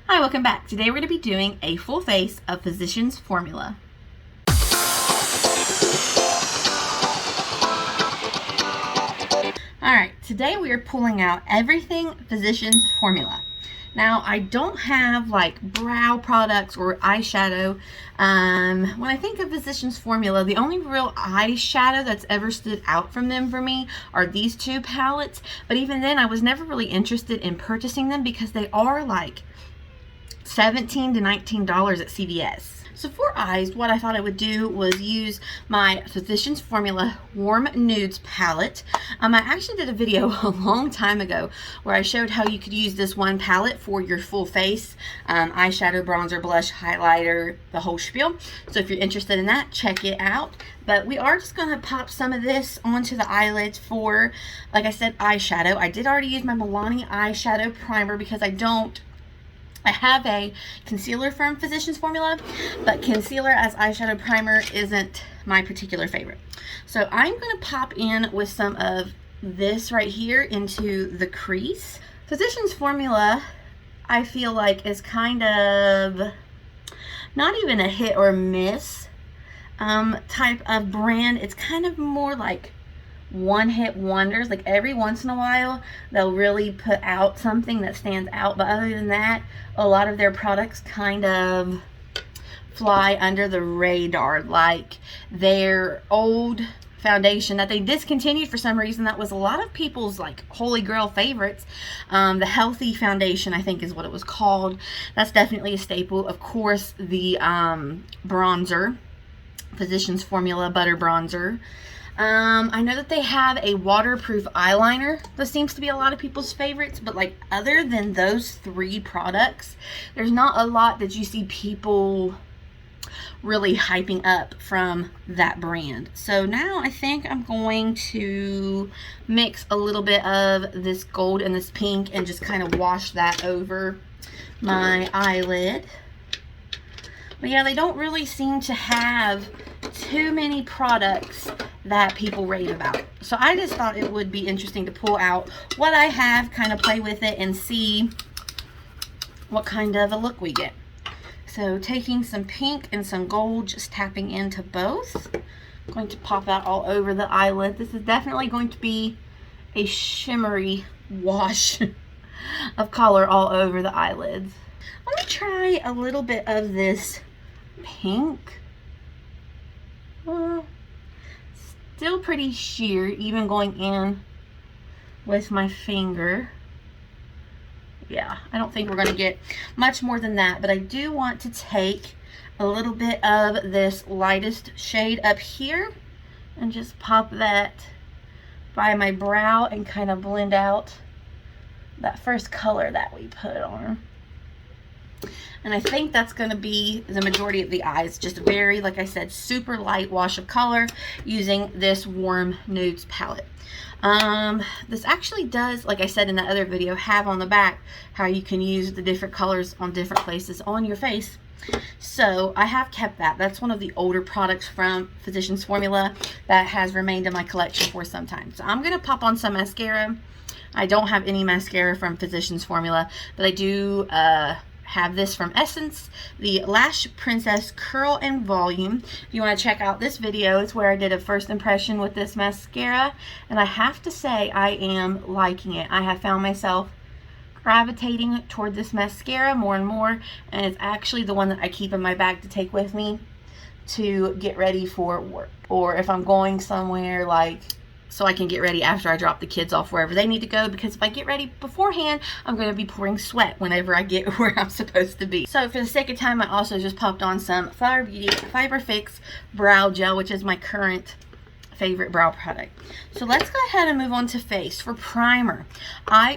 Hi, welcome back. Today we're going to be doing a full face of Physicians Formula. Alright, today we are pulling out everything Physicians Formula. Now, I don't have like brow products or eyeshadow. When I think of Physicians Formula, the only real eyeshadow that's ever stood out from them for me are these two palettes. But even then, I was never really interested in purchasing them because they are like $17 to $19 at CVS. So for eyes, what I thought I would do was use my Physicians Formula Warm Nudes palette. I actually did a video a long time ago where I showed how you could use this one palette for your full face, eyeshadow, bronzer, blush, highlighter, the whole spiel. So if you're interested in that, check it out. But we are just going to pop some of this onto the eyelids for, like I said, eyeshadow. I did already use my Milani eyeshadow primer because I have a concealer from Physicians Formula, but concealer as eyeshadow primer isn't my particular favorite. So I'm going to pop in with some of this right here into the crease. Physicians Formula, I feel like, is kind of not even a hit or miss type of brand. It's kind of more like one-hit wonders. Like every once in a while they'll really put out something that stands out, but other than that, a lot of their products kind of fly under the radar. Like their old foundation that they discontinued for some reason, that was a lot of people's like holy grail favorites, the Healthy Foundation, I think is what it was called. That's definitely a staple. Of course, the bronzer, Physicians Formula Butter Bronzer. I know that they have a waterproof eyeliner that seems to be a lot of people's favorites, but like other than those three products, there's not a lot that you see people really hyping up from that brand. So now I think I'm going to mix a little bit of this gold and this pink and just kind of wash that over my eyelid. But yeah, they don't really seem to have too many products that people rave about. So I just thought it would be interesting to pull out what I have, kind of play with it and see what kind of a look we get. So taking some pink and some gold, just tapping into both. I'm going to pop that all over the eyelid. This is definitely going to be a shimmery wash of color all over the eyelids. Let me try a little bit of this pink. Still pretty sheer, even going in with my finger. Yeah, I don't think we're going to get much more than that, but I do want to take a little bit of this lightest shade up here and just pop that by my brow and kind of blend out that first color that we put on. And I think that's going to be the majority of the eyes. Just a very, like I said, super light wash of color using this Warm Nudes palette. This actually does, like I said in that other video, have on the back how you can use the different colors on different places on your face. So I have kept that. That's one of the older products from Physicians Formula that has remained in my collection for some time. So I'm going to pop on some mascara. I don't have any mascara from Physicians Formula, but I do have this from Essence, the Lash Princess Curl and Volume. If you want to check out this video, it's where I did a first impression with this mascara, and I have to say I am liking it. I have found myself gravitating toward this mascara more and more, and it's actually the one that I keep in my bag to take with me to get ready for work, or if I'm going somewhere, like so I can get ready after I drop the kids off wherever they need to go, because if I get ready beforehand, I'm going to be pouring sweat whenever I get where I'm supposed to be. So for the sake of time, I also just popped on some Flower Beauty Fiber Fix Brow Gel, which is my current favorite brow product. So let's go ahead and move on to face. For primer,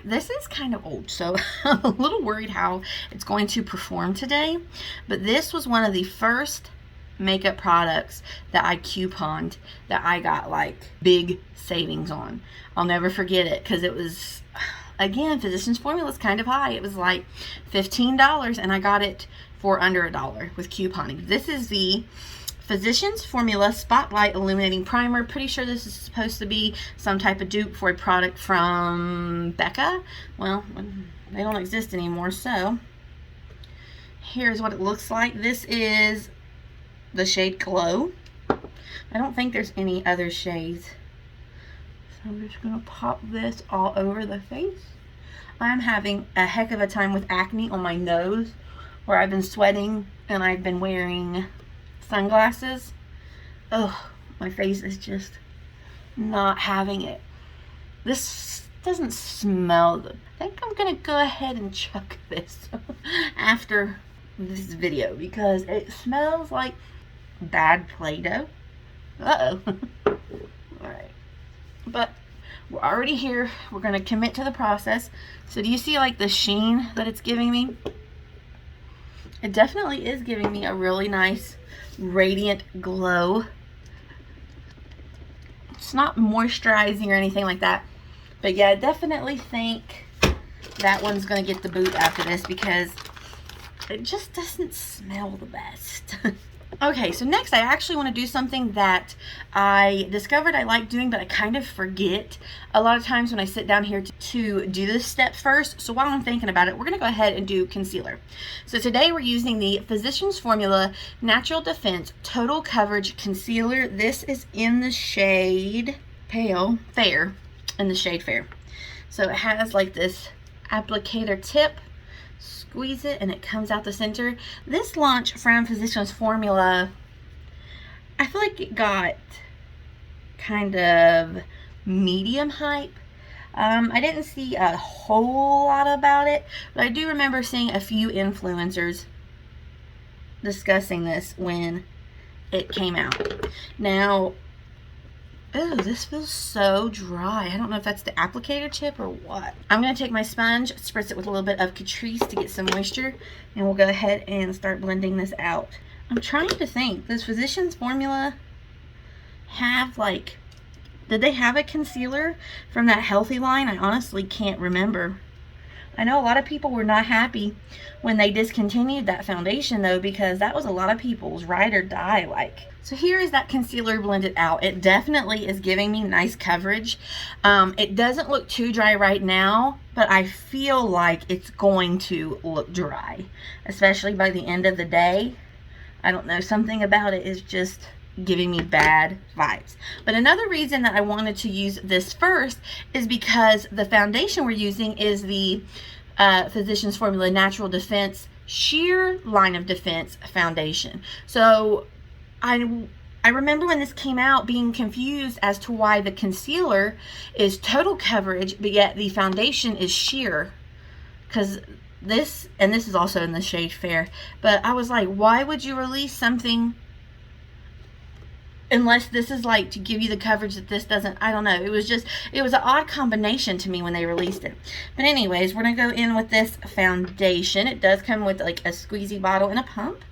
this is kind of old, so I'm a little worried how it's going to perform today, but this was one of the first makeup products that I couponed that I got like big savings on. I'll never forget it because it was, again, Physicians Formula is kind of high. It was like $15 and I got it for under $1 with couponing. This is the Physicians Formula Spotlight Illuminating Primer. Pretty sure this is supposed to be some type of dupe for a product from Becca. Well, they don't exist anymore, so Here's what it looks like. This is the shade Glow. I don't think there's any other shades. So I'm just gonna pop this all over the face. I'm having a heck of a time with acne on my nose, where I've been sweating and I've been wearing sunglasses. Oh, my face is just not having it. This doesn't smell good. I think I'm gonna go ahead and chuck this after this video because it smells like bad Play-Doh. Uh-oh. Alright. But we're already here. We're gonna commit to the process. So do you see like the sheen that it's giving me? It definitely is giving me a really nice radiant glow. It's not moisturizing or anything like that. But yeah, I definitely think that one's gonna get the boot after this because it just doesn't smell the best. Okay, so next I actually want to do something that I discovered I like doing, but I kind of forget a lot of times when I sit down here to do this step first. So while I'm thinking about it, we're going to go ahead and do concealer. So today we're using the Physicians Formula Natural Defense Total Coverage Concealer. This is in the shade Pale Fair, in the shade Fair. So it has like this applicator tip. Squeeze it and it comes out the center. This launch from Physicians Formula, I feel like it got kind of medium hype. I didn't see a whole lot about it, but I do remember seeing a few influencers discussing this when it came out. Now, oh, this feels so dry. I don't know if that's the applicator tip or what. I'm going to take my sponge, spritz it with a little bit of Catrice to get some moisture, and we'll go ahead and start blending this out. I'm trying to think. Does Physicians Formula have like, did they have a concealer from that Healthy line? I honestly can't remember. I know a lot of people were not happy when they discontinued that foundation though, because that was a lot of people's ride or die like. So here is that concealer blended out. It definitely is giving me nice coverage. It doesn't look too dry right now, but I feel like it's going to look dry, especially by the end of the day. I don't know, something about it is just giving me bad vibes. But another reason that I wanted to use this first is because the foundation we're using is the Physicians Formula Natural Defense Sheer Line of Defense Foundation. So I remember when this came out being confused as to why the concealer is total coverage, but yet the foundation is sheer. Because this, and this is also in the shade Fair, but I was like, why would you release something unless this is like to give you the coverage that this doesn't? I don't know. It was an odd combination to me when they released it. But anyways, we're going to go in with this foundation. It does come with like a squeezy bottle and a pump.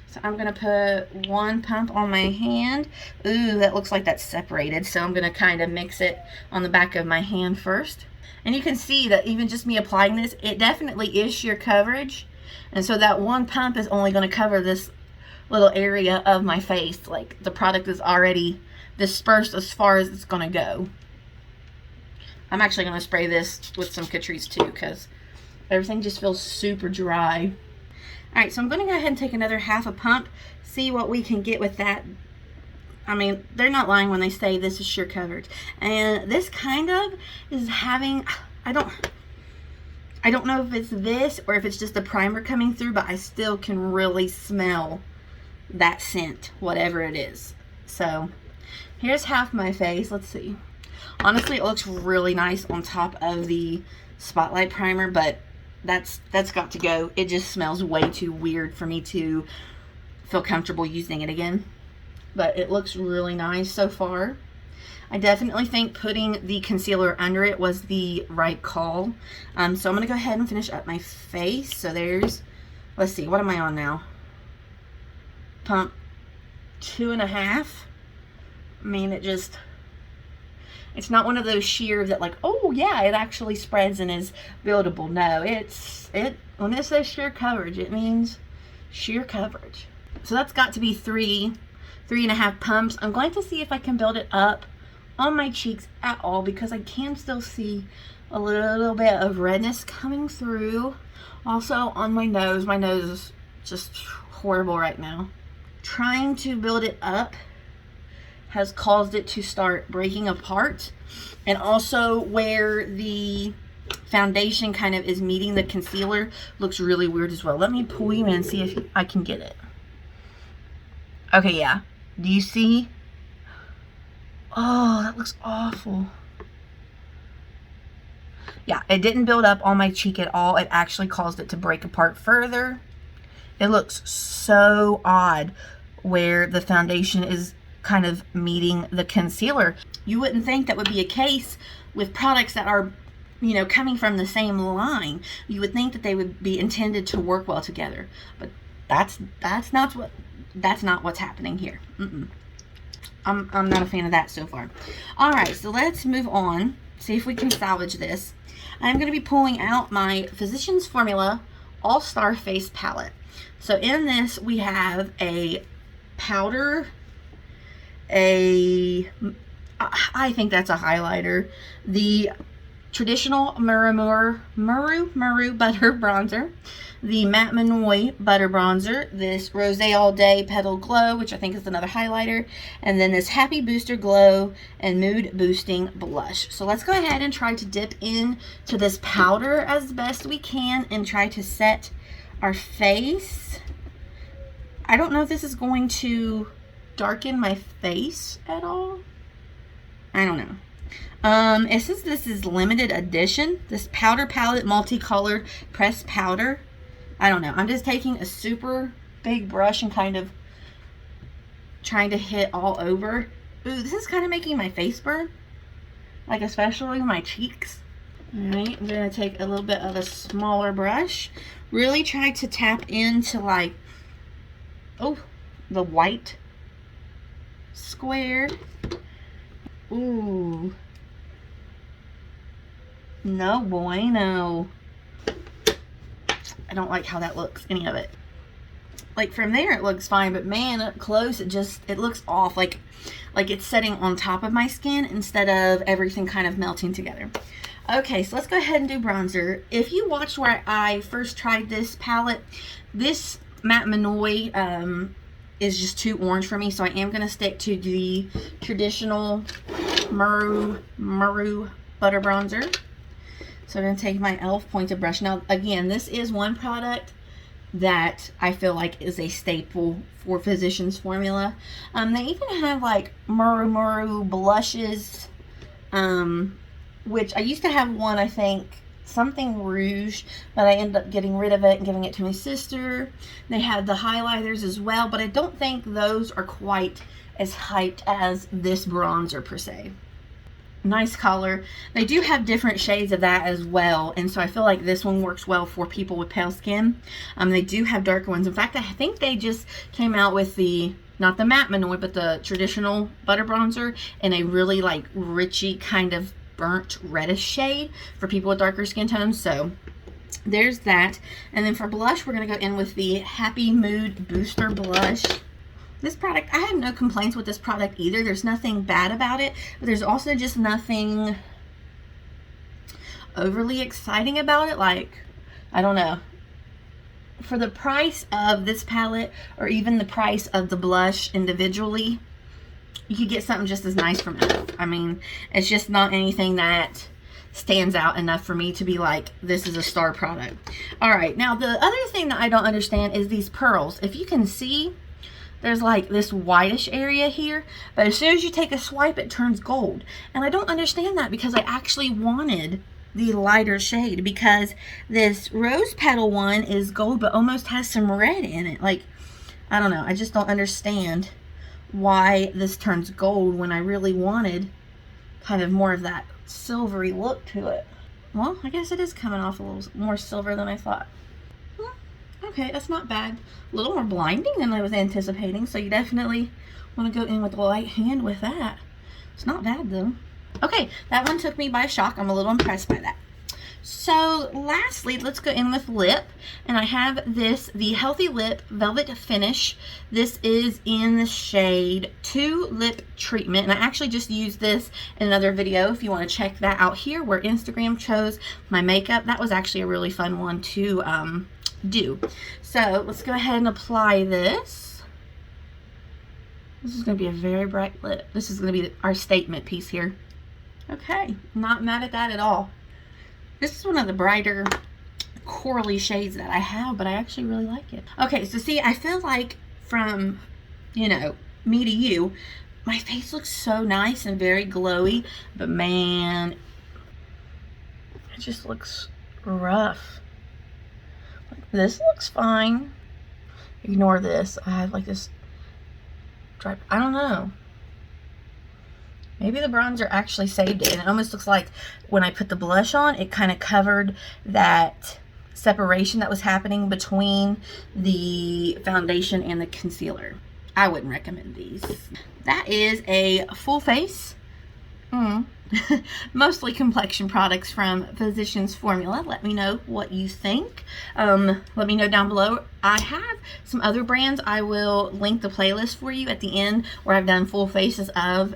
So I'm going to put one pump on my hand. Ooh, that looks like that's separated. So I'm going to kind of mix it on the back of my hand first. And you can see that even just me applying this, it definitely is sheer coverage. And so that one pump is only going to cover this little area of my face. Like the product is already dispersed as far as it's going to go. I'm actually going to spray this with some Catrice too, because everything just feels super dry. Alright, so I'm going to go ahead and take another half a pump, see what we can get with that. I mean, they're not lying when they say this is sheer coverage. And this kind of is having, I don't know if it's this or if it's just the primer coming through, but I still can really smell that scent, whatever it is. So, here's half my face. Let's see. Honestly, it looks really nice on top of the Spotlight primer, but that's got to go. It just smells way too weird for me to feel comfortable using it again. But it looks really nice so far. I definitely think putting the concealer under it was the right call. So I'm going to go ahead and finish up my face. So there's, let's see, what am I on now? Pump 2.5. I mean, it's not one of those sheer that like, oh yeah, it actually spreads and is buildable. No, when it says sheer coverage, it means sheer coverage. So that's got to be 3.5 pumps. I'm going to see if I can build it up on my cheeks at all, because I can still see a little bit of redness coming through. Also on my nose just horrible right now. Trying to build it up has caused it to start breaking apart, and also where the foundation kind of is meeting the concealer looks really weird as well. Let me pull you in and see if I can get it. Okay, yeah. Do you see? Oh, that looks awful. Yeah, it didn't build up on my cheek at all. It actually caused it to break apart further. It looks so odd where the foundation is kind of meeting the concealer. You wouldn't think that would be a case with products that are, you know, coming from the same line. You would think that they would be intended to work well together, but that's not what's happening here. I'm not a fan of that so far. All right, so let's move on. See if we can salvage this. I'm going to be pulling out my Physicians Formula All-Star Face Palette. So in this we have a powder, I think that's a highlighter, the traditional Muru Butter Bronzer, the Matte Manoy Butter Bronzer, this Rosé All Day Petal Glow, which I think is another highlighter, and then this Happy Booster Glow and Mood Boosting Blush. So let's go ahead and try to dip into this powder as best we can and try to set our face. I don't know if this is going to darken my face at all. I don't know. It says this is limited edition. This powder palette multicolored pressed powder. I don't know. I'm just taking a super big brush and kind of trying to hit all over. Ooh, this is kind of making my face burn. Like especially my cheeks. Alright, I'm going to take a little bit of a smaller brush. Really try to tap into like, oh, the white square. Ooh. No bueno. I don't like how that looks, any of it. Like from there it looks fine, but man, up close it looks off. Like it's setting on top of my skin instead of everything kind of melting together. Okay, so let's go ahead and do bronzer. If you watched where I first tried this palette, this Matte Manoy is just too orange for me, so I am going to stick to the traditional Muru Butter Bronzer. So I'm going to take my e.l.f. pointed brush. Now, again, this is one product that I feel like is a staple for Physicians Formula. They even have like Muru blushes, which I used to have one, I think, something rouge, but I ended up getting rid of it and giving it to my sister. They had the highlighters as well, but I don't think those are quite as hyped as this bronzer per se. Nice color. They do have different shades of that as well, and so I feel like this one works well for people with pale skin. They do have darker ones. In fact, I think they just came out with the, not the Matte Manoy, but the traditional butter bronzer in a really like richy kind of burnt reddish shade for people with darker skin tones. So there's that. And then for blush, we're going to go in with the Happy Mood Booster Blush. This product, I have no complaints with this product either. There's nothing bad about it, but there's also just nothing overly exciting about it. Like, I don't know. For the price of this palette, or even the price of the blush individually, you could get something just as nice from it. I mean, it's just not anything that stands out enough for me to be like, this is a star product. All right, now the other thing that I don't understand is these pearls. If you can see, there's like this whitish area here, but as soon as you take a swipe, it turns gold. And I don't understand that, because I actually wanted the lighter shade, because this rose petal one is gold but almost has some red in it. Like, I don't know, I just don't understand why this turns gold when I really wanted kind of more of that silvery look to it. Well, I guess it is coming off a little more silver than I thought. Okay, that's not bad. A little more blinding than I was anticipating, so you definitely want to go in with a light hand with that. It's not bad though. Okay, that one took me by shock. I'm a little impressed by that. So lastly, let's go in with lip, and I have this, the Healthy Lip Velvet Finish. This is in the shade 2 Lip Treatment, and I actually just used this in another video if you want to check that out here, where Instagram chose my makeup. That was actually a really fun one to do. So let's go ahead and apply this. This is going to be a very bright lip. This is going to be our statement piece here. Okay, not mad at that at all. This is one of the brighter corally shades that I have, but I actually really like it. Okay, so see, I feel like from, you know, me to you, my face looks so nice and very glowy, but man, it just looks rough. Like, this looks fine. Ignore this. I have like this dry, I don't know. Maybe the bronzer actually saved it. And it almost looks like when I put the blush on, it kind of covered that separation that was happening between the foundation and the concealer. I wouldn't recommend these. That is a full face, mostly complexion products from Physicians Formula. Let me know what you think. Let me know down below. I have some other brands. I will link the playlist for you at the end where I've done full faces of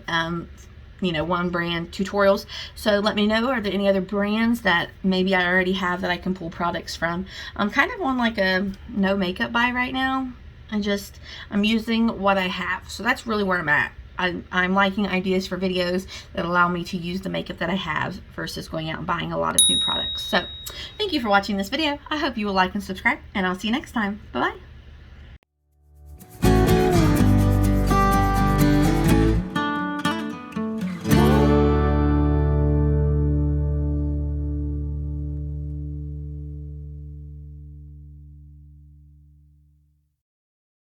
you know, one brand tutorials. So let me know, are there any other brands that maybe I already have that I can pull products from? I'm kind of on like a no makeup buy right now. I'm using what I have. So that's really where I'm at. I'm liking ideas for videos that allow me to use the makeup that I have versus going out and buying a lot of new products. So thank you for watching this video. I hope you will like and subscribe, and I'll see you next time. Bye-bye.